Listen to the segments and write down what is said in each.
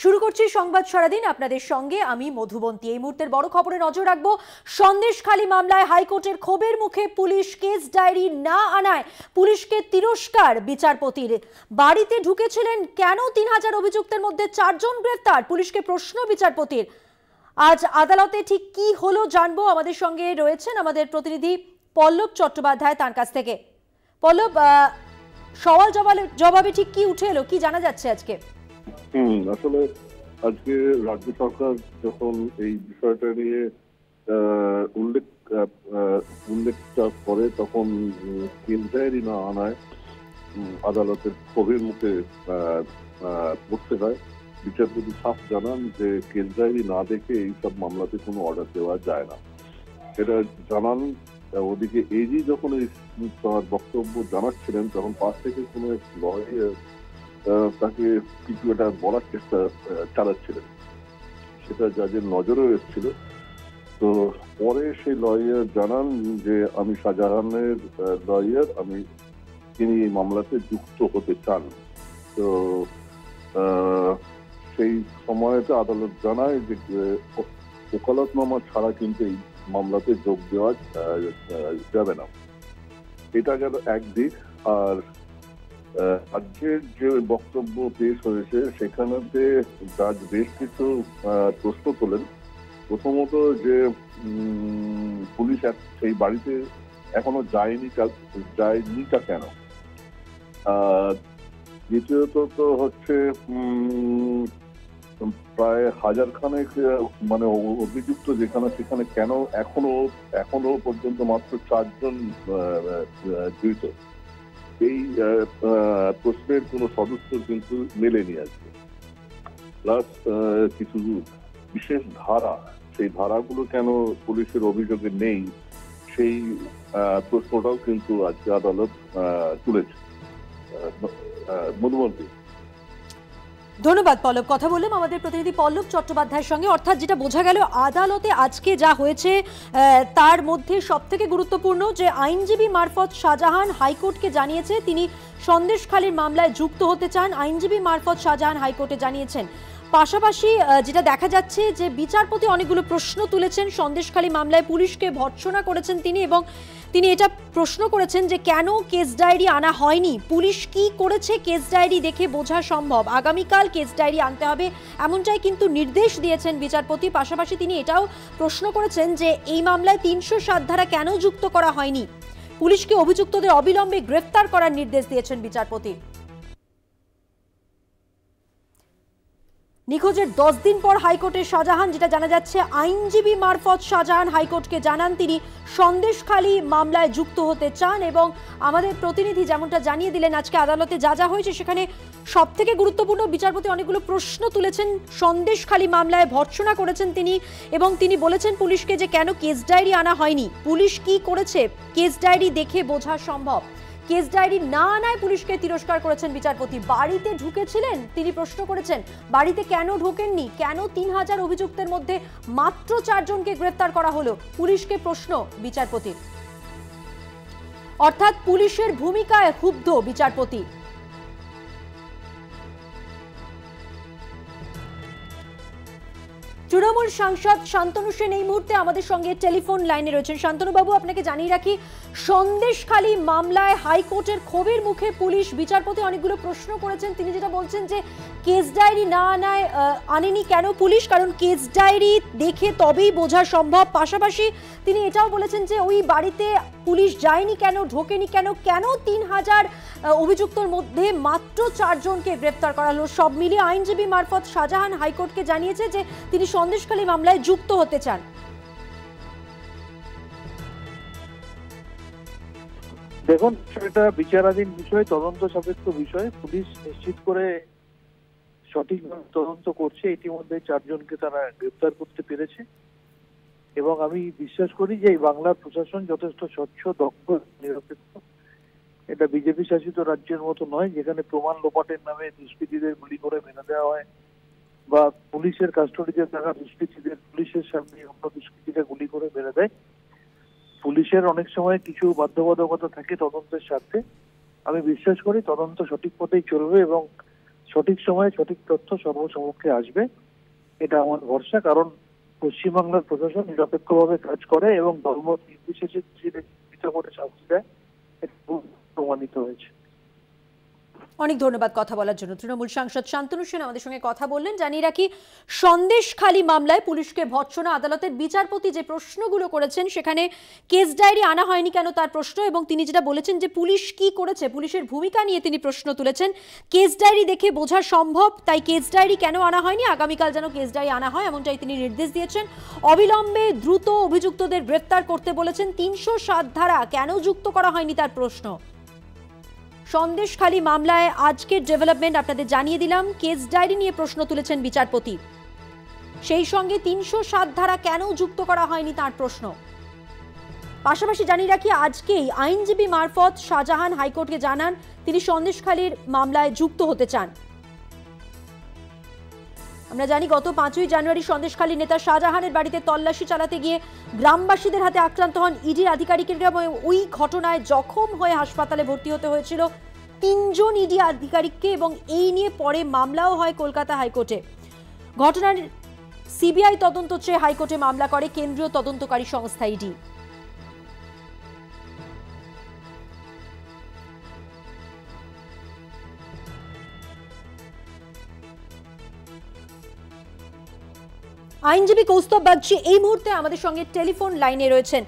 শুরু করছি সংবাদ সারাদিন আপনাদের সঙ্গে আমি মধুবন্তী। এই মুহূর্তের বড় খবরে নজর রাখবো। সন্দেশখালী মামলায় হাইকোর্টের ক্ষোভের মুখে পুলিশ কেস ডায়েরি না আনায় পুলিশকে তিরস্কার বিচারপতির। বাড়িতে ঢুকেছিলেন কেন 3000 অভিযুক্তের মধ্যে 4 জন গ্রেফতার, পুলিশকে প্রশ্ন বিচারপতির। আজ আদালতে ঠিক কি হলো জানবো। আমাদের সঙ্গে রয়েছেন আমাদের প্রতিনিধি পল্লব চট্টোপাধ্যায়, তার কাছ থেকে। পল্লব, সওয়াল জবাবে ঠিক কি উঠে এলো, কি জানা যাচ্ছে আজকে? আসলে আজকে রাজ্য সরকার যখন এই বিষয়টা নিয়ে উল্লেখটা করে তখন কেস ডায়েরি না আনায় আদালতের ক্ষোভের মুখে পড়তে হয়। বিচারপতি সাফ জানান যে কেস ডায়েরি না দেখে এইসব মামলাতে কোনো অর্ডার দেওয়া যায় না, এটা জানান। ওদিকে এজি যখন এই তার বক্তব্য জানাচ্ছিলেন তখন পাশ থেকে কোনো এক লয়ার তাকে কিছু একটা বলার চেষ্টা চালাচ্ছিলেন, সেটা জাজের নজরেও এসেছিল। তো পরে সেই লয়ার জানান যে আমি শাহজাহানের লয়ার, তিনি এই মামলাতে যুক্ত হতে চান। তো সেই সময়তে আদালত জানায় যে ওকালতনামা ছাড়া কিন্তু এই মামলাতে যোগ দেওয়া যাবে না। এটা গেল একদিক। আর আজকের যে বক্তব্য পেশ হয়েছে সেখানেতে জাজ বেশ কিছু প্রশ্ন তোলেন। প্রথমত যে পুলিশ সেই বাড়িতে এখনো যায়নিটা কেন। দ্বিতীয়ত তো হচ্ছে প্রায় 1000 খানেক মানে অভিযুক্ত যেখানে সেখানে কেন এখনো পর্যন্ত মাত্র 4 জন জড়িত। এই প্রশ্নের কোনো সদুত্তর কিন্তু মেলেনি আজকে। প্লাস কিছু বিশেষ ধারা, সেই ধারাগুলো কেন পুলিশের অভিযোগে নেই সেই প্রশ্নটাও কিন্তু আজকে আদালত তুলেছে। মধুবন্তী। ধন্যবাদ পল্লব। কথা বললাম আমাদের প্রতিনিধি পল্লব চট্টোপাধ্যায়ের সঙ্গে। অর্থাৎ যেটা বোঝা গেল আদালতে আজকে যা হয়েছে তার মধ্যে সবথেকে গুরুত্বপূর্ণ যে আইনজীবী মারফত শাহজাহান হাইকোর্টকে জানিয়েছে তিনি সন্দেশখালীর মামলায় যুক্ত হতে চান। আইনজীবী মারফত শাহজাহান হাইকোর্টে জানিয়েছেন। পাশাপাশি যেটা দেখা যাচ্ছে যে বিচারপতি অনেকগুলো প্রশ্ন তুলেছেন। সন্দেশখালী মামলায় পুলিশকে ভর্ৎসনা করেছেন তিনি, এবং তিনি এটা প্রশ্ন করেছেন যে কেন কেস ডায়েরি আনা হয়নি, পুলিশ কি করেছে কেস ডায়েরি দেখে বোঝা সম্ভব। আগামীকাল কেস ডায়েরি আনতে হবে এমনটাই কিন্তু নির্দেশ দিয়েছেন বিচারপতি। পাশাপাশি তিনি এটাও প্রশ্ন করেছেন যে এই মামলায় 307 ধারা কেন যুক্ত করা হয়নি, পুলিশকে অভিযুক্তদের অবিলম্বে গ্রেফতার করার নির্দেশ দিয়েছেন বিচারপতি। নিখোঁজের 10 দিন পর হাইকোর্টে শাহজাহান, যেটা জানা যাচ্ছে আইনজীবী মারফত শাহজাহান হাইকোর্টকে জানান তিনি সন্দেশখালী মামলায় যুক্ত হতে চান। এবং আমাদের প্রতিনিধি যেমনটা জানিয়ে দিলেন আজকে আদালতে যা হয়েছে সেখানে সবথেকে গুরুত্বপূর্ণ বিচারপতি অনেকগুলো প্রশ্ন তুলেছেন। সন্দেশখালী মামলায় ভর্ৎসনা করেছেন তিনি, এবং তিনি বলেছেন পুলিশকে যে কেন কেস ডায়েরি আনা হয়নি, পুলিশ কি করেছে কেস ডায়েরি দেখে বোঝা সম্ভব। কেস ডায়েরি না আনায় পুলিশকে তিরস্কার করেছেন বিচারপতি। বাড়িতে ঢুকেছিলেন তিনি প্রশ্ন করেছেন বাড়িতে কেন ঢোকেননি, কেন 3000 অভিযুক্তের মধ্যে মাত্র 4 জনকে গ্রেফতার করা হলো, পুলিশকে প্রশ্ন বিচারপতির। অর্থাৎ পুলিশের ভূমিকায় ক্ষুব্ধ বিচারপতি। তৃণমূল সাংসদ শান্তনু সেন এই মুহূর্তে আমাদের সঙ্গে টেলিফোন লাইনে রয়েছেন। শান্তনু বাবু, আপনাকে জানিয়ে রাখি সন্দেশখালী মামলায় হাইকোর্টের ক্ষোভের মুখে পুলিশ, বিচারপতি অনেকগুলো প্রশ্ন করেছেন। তিনি যেটা বলছেন যে কেস ডায়েরি না আনেনি কেন পুলিশ, কারণ কেস ডায়েরি দেখে তবেই বোঝা সম্ভব। পাশাপাশি তিনি এটাও বলেছেন যে ওই বাড়িতে পুলিশ যায়নি কেন, ঢোকেনি কেন, 3000 অভিযুক্তর মধ্যে মাত্র 4 জনকে গ্রেফতার করা হলো। সব মিলিয়ে আইনজীবী মারফত শাহজাহান হাইকোর্টকে জানিয়েছে যে তিনি সন্দেশখালী মামলায় যুক্ত হতে চান। দেখুন, সেটা বিচারাধীন বিষয়, তদন্ত সাপেক্ষ বিষয়। পুলিশ নিশ্চিত করে সঠিকভাবে তদন্ত করছে। ইতিমধ্যে 4 জনকে তারা গ্রেফতার করতে পেরেছে, এবং আমি বিশ্বাস করি যে এই বাংলার প্রশাসন যথেষ্ট স্বচ্ছ, দক্ষ, নিরপেক্ষ। এটা বিজেপি শাসিত রাজ্যের মতো নয় যেখানে প্রমাণ লোপাটের নামে দুষ্কৃতীদের গুলি করে মেরে দেওয়া হয়, বা পুলিশের কাস্টডিতে থাকা দুষ্কৃতীদের পুলিশের সামনে অন্য দুষ্কৃতীরা গুলি করে মেরে দেয়। পুলিশের অনেক সময় কিছু বাধ্যবাধকতা থাকে তদন্তের স্বার্থে। আমি বিশ্বাস করি তদন্ত সঠিক পথেই চলবে, এবং সঠিক সময়ে সঠিক তথ্য সর্বসমক্ষে আসবে, এটা আমার ভরসা। কারণ পশ্চিমবাংলার প্রশাসন নিরপেক্ষভাবে কাজ করে এবং ধর্ম নির্বিশেষে বিচার করে শাস্তি দেয়, এটা প্রমাণিত হয়েছে। অনেক ধন্যবাদ কথা বলার জন্য। তৃণমূল সাংসদ শান্তনু সেন আমাদের সঙ্গে কথা বললেন। জানিয়ে রাখি, সন্দেশখালী মামলায় পুলিশকে ভৎসনা আদালতের বিচারপতি যে প্রশ্নগুলো করেছেন সেখানে কেস ডায়েরি আনা হয়নি কেন তার প্রশ্ন, এবং তিনি যেটা বলেছেন যে পুলিশ কি করেছে, পুলিশের ভূমিকা নিয়ে তিনি প্রশ্ন তুলেছেন। কেস ডায়েরি দেখে বোঝা সম্ভব, তাই কেস ডায়েরি কেন আনা হয়নি, আগামীকাল যেন কেস ডায়েরি আনা হয় এমনটাই তিনি নির্দেশ দিয়েছেন। অবিলম্বে দ্রুত অভিযুক্তদের গ্রেফতার করতে বলেছেন। ৩০৭ ধারা কেন যুক্ত করা হয়নি তার প্রশ্ন। সন্দেশখালী মামলায় আজকের ডেভেলপমেন্ট আপনাদের জানিয়ে দিলাম। কেস ডায়েরি নিয়ে প্রশ্ন তুলেছেন বিচারপতি, সেই সঙ্গে ৩০৭ ধারা কেন যুক্ত করা হয়নি তার প্রশ্ন। পাশাপাশি জানিয়ে রাখি, আজকেই আইনজীবী মারফত শাহজাহান হাইকোর্টকে জানান তিনি সন্দেশখালীর মামলায় যুক্ত হতে চান। আমরা জানি গত ৫ই জানুয়ারি সন্দেশখালী নেতা শাহজাহানের বাড়িতে তল্লাশি চালাতে গিয়ে গ্রামবাসীদের হাতে আক্রান্ত হন ইডির আধিকারিকেরা। ওই ঘটনায় জখম হয়ে হাসপাতালে ভর্তি হতে হয়েছিল ৩ জন ইডি আধিকারিককে, এবং এই নিয়ে পরে মামলাও হয় কলকাতা হাইকোর্টে। ঘটনার সিবিআই তদন্ত চেয়ে হাইকোর্টে মামলা করে কেন্দ্রীয় তদন্তকারী সংস্থা ইডি। আইনজীবী কৌস্তব বাগচি এই মুহূর্তে আমাদের সঙ্গে টেলিফোন লাইনে রয়েছেন।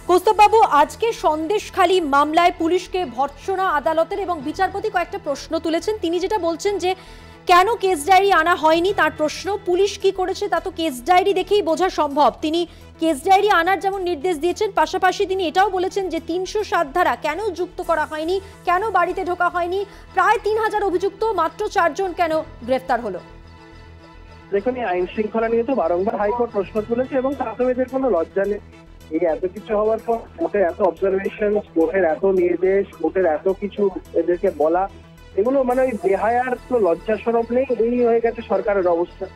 কৌস্তব বাবু, আজকে সন্দেশখালী মামলায় পুলিশকে ভৎসনা আদালতের এবং বিচারপতি কয়েকটা প্রশ্ন তুলেছেন। তিনি যেটা বলছেন যে কেন কেস ডায়েরি আনা হয়নি তার প্রশ্ন, পুলিশ কি করেছে তা তো কেস ডায়েরি দেখেই বোঝা সম্ভব। তিনি কেস ডায়েরি আনার যেমন নির্দেশ দিয়েছেন, পাশাপাশি তিনি এটাও বলেছেন যে ৩০৭ ধারা কেন যুক্ত করা হয়নি, কেন বাড়িতে ঢোকা হয়নি, প্রায় ৩,০০০ অভিযুক্ত, মাত্র ৪ জন কেন গ্রেফতার হলো। দেখুন, এই আইন শৃঙ্খলা নিয়ে তো বারংবার হাইকোর্ট প্রশ্ন তুলেছে এবং তাতেও এদের কোনো লজ্জা নেই। এই এত কিছু হওয়ার পর কোর্টের এত অবজারভেশন, কোর্টের এত নির্দেশ, কোর্টের এত কিছু এদেরকে বলা, এগুলো মানে ওই বেহায়ার তো লজ্জা সরব নেই, এই হয়ে গেছে সরকারের অবস্থা।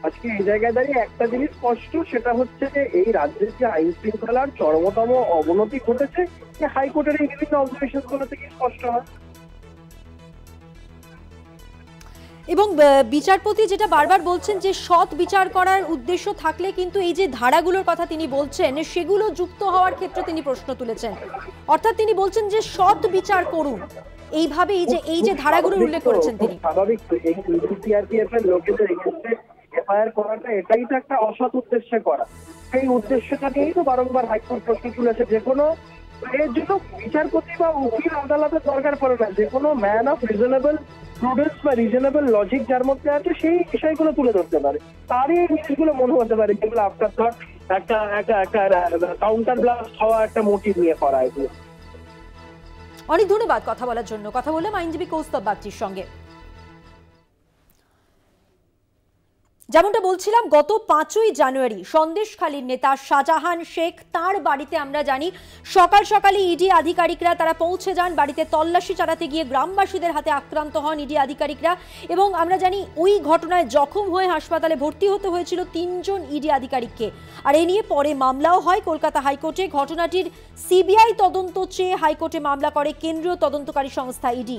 আজকে এই জায়গায় দাঁড়িয়ে একটা জিনিস স্পষ্ট, সেটা হচ্ছে যে এই রাজ্যের যে আইন শৃঙ্খলার চরমতম অবনতি ঘটেছে, হাইকোর্টের এই বিভিন্ন অবজারভেশন গুলো থেকে স্পষ্ট হয়। এবং বিচারপতি যেটা বারবার বলছেন যে সৎ বিচার করার উদ্দেশ্য থাকলে কিন্তু এই যে ধারাগুলোর কথা তিনি বলছেন সেগুলো যুক্ত হওয়ার ক্ষেত্রে তিনি প্রশ্ন তুলেছেন। অর্থাৎ তিনি বলছেন যে সৎ বিচার করুন, এইভাবে এই যে ধারাগুলোর উল্লেখ করেছেন তিনি। স্বাভাবিক, এই সিআরপিএফ এর লোকেদের এগেইনস্টে এফআইআর করাটা এটাই তো একটা অসৎ উদ্দেশ্যে করা। সেই উদ্দেশ্যটা নিয়েই তো বারংবার হাইকোর্ট প্রশ্ন তুলেছে। যে কোনো এর জন্য বিচারপতি বা উকিল আদালতের দরকার পড়ে না, যে কোনো ম্যান অফ রিজনেবল প্রুডেন্স বা রিজনেবল লজিক যার মধ্যে আছে সেই বিষয়গুলো তুলে ধরতে পারে, তারই এই জিনিসগুলো মনে হতে পারে যেগুলো আফটার থট একটা কাউন্টার ব্লাস্ট হওয়া একটা মোটিভ নিয়ে করা। এগুলো অনেক ধন্যবাদ কথা বলার জন্য। কথা বললাম আইনজীবী কৌস্তব বাগচির সঙ্গে। যেমনটা বলছিলাম, গত ৫ই জানুয়ারি সন্দেশখালীর নেতা শাহজাহান শেখ, তার বাড়িতে আমরা জানি সকাল সকালে ইডি আধিকারিকরা তারা পৌঁছে যান। বাড়িতে তল্লাশি চালাতে গিয়ে গ্রামবাসীদের হাতে আক্রান্ত হন ইডি আধিকারিকরা, এবং আমরা জানি ওই ঘটনায় জখম হয়ে হাসপাতালে ভর্তি হতে হয়েছিল ৩ জন ইডি আধিকারিককে। আর এ নিয়ে পরে মামলাও হয় কলকাতা হাইকোর্টে। ঘটনাটির সিবিআই তদন্ত চেয়ে হাইকোর্টে মামলা করে কেন্দ্রীয় তদন্তকারী সংস্থা ইডি।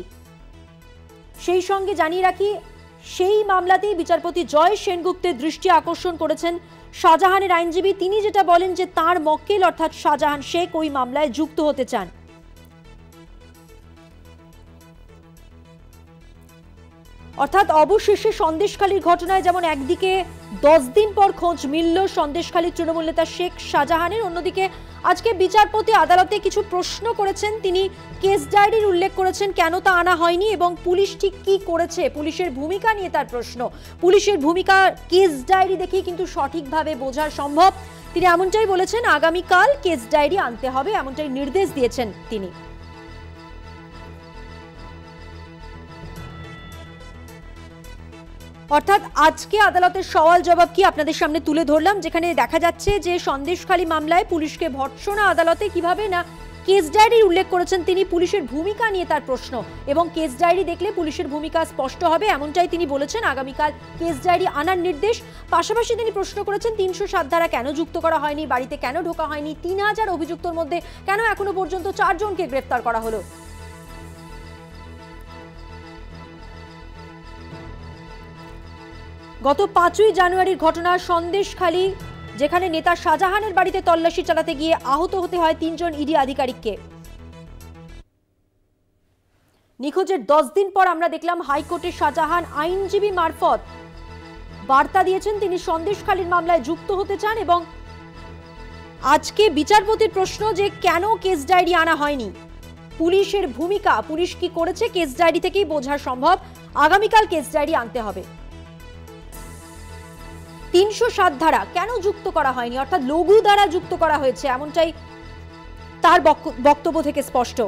সেই সঙ্গে জানিয়ে রাখি, সেই মামলাতেই বিচারপতি জয় সেনগুপ্তের দৃষ্টি আকর্ষণ করেছেন শাহজাহানের আইনজীবী। তিনি যেটা বলেন যে তার মক্কেল অর্থাৎ শাহজাহান শেখ ওই মামলায় যুক্ত হতে চান। অর্থাৎ অবশেষে সন্দেশখালীর ঘটনায় যেমন একদিকে 10 দিন পর খোঁজ মিলল সন্দেশখালীর তৃণমূল নেতা শেখ শাহজাহানের, অন্যদিকে আজকে বিচারপতি আদালতে কিছু প্রশ্ন করেছেন। তিনি কেস ডায়েরির উল্লেখ করেছেন কেন তা আনা হয়নি, এবং পুলিশ ঠিক কি করেছে, পুলিশের ভূমিকা নিয়ে তার প্রশ্ন। পুলিশের ভূমিকা কেস ডায়েরি দেখেই কিন্তু সঠিকভাবে বোঝা সম্ভব। তিনি এমনটাই বলেছেন, আগামীকাল কেস ডায়েরি আনতে হবে, এমনটাই নির্দেশ দিয়েছেন তিনি। অর্থাৎ আজকে আদালতের সওয়াল জবাব কি আপনাদের সামনে তুলে ধরলাম, যেখানে দেখা যাচ্ছে যে সন্দেশখালী মামলায় পুলিশকে ভৎসনা আদালতে কিভাবে না কেস ডায়েরির উল্লেখ করেছেন তিনি, পুলিশের ভূমিকা নিয়ে তার প্রশ্ন, এবং কেস ডায়েরি দেখলে পুলিশের ভূমিকা স্পষ্ট হবে এমনটাই তিনি বলেছেন। আগামীকাল কেস ডায়েরি আনার নির্দেশ। পাশাপাশি তিনি প্রশ্ন করেছেন ৩০৭ ধারা কেন যুক্ত করা হয়নি, বাড়িতে কেন ঢোকা হয়নি, ৩,০০০ অভিযুক্তর মধ্যে কেন এখনো পর্যন্ত ৪ জনকে গ্রেফতার করা হলো। গত 5ই জানুয়ারির ঘটনা, সন্দেশখালী, যেখানে নেতা শাহজাহানের বাড়িতে তল্লাশি চালাতে গিয়ে আহত হতে হয় 3 জন ইডি আধিকারিককে। নিখোঁজের 10 দিন পর আমরা দেখলাম হাইকোর্টে শাহজাহান আইনজীবী মারফত বার্তা দিয়েছেন তিনি সন্দেশখালীর মামলায় যুক্ত হতে চান, এবং আজকে বিচারপতির প্রশ্ন যে কেন কেস ডায়েরি আনা হয়নি, পুলিশের ভূমিকা, পুলিশ কি করেছে কেস ডায়েরি থেকেই বোঝা সম্ভব, আগামীকাল কেস ডায়েরি আনতে হবে। 307 ধারা কেন যুক্ত করা হয়নি, অর্থাৎ লঘু দ্বারা যুক্ত করা হয়েছে, এমনটাই তার বক্তব্য থেকে স্পষ্ট।